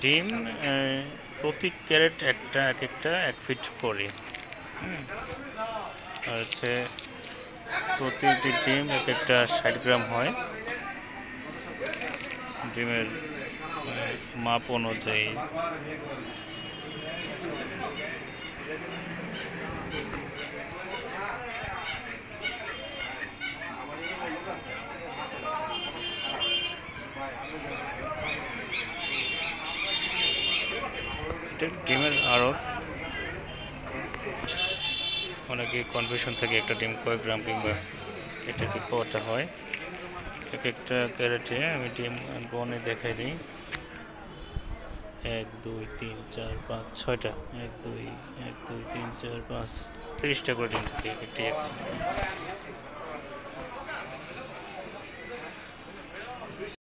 ডিম প্রতি ক্যারেট একটা এক একটা 1 ফিট করে। আর হচ্ছে প্রতিটি ডিম এক একটা 60 গ্রাম হয়। ডিমের মাপ অনুযায়ী ডিমের আরও অনেকে কনফিউশন থাকে একটা ডিম কয় গ্রাম কিংবা এটা কি কটা হয়। এক একটা ক্যারেটে আমি ডিম গনে দেখাই দিই। 1 2 3 4 5 6টা 1 2 1 2 3 4 5 30টা করে ডিম থাকে এক একটি।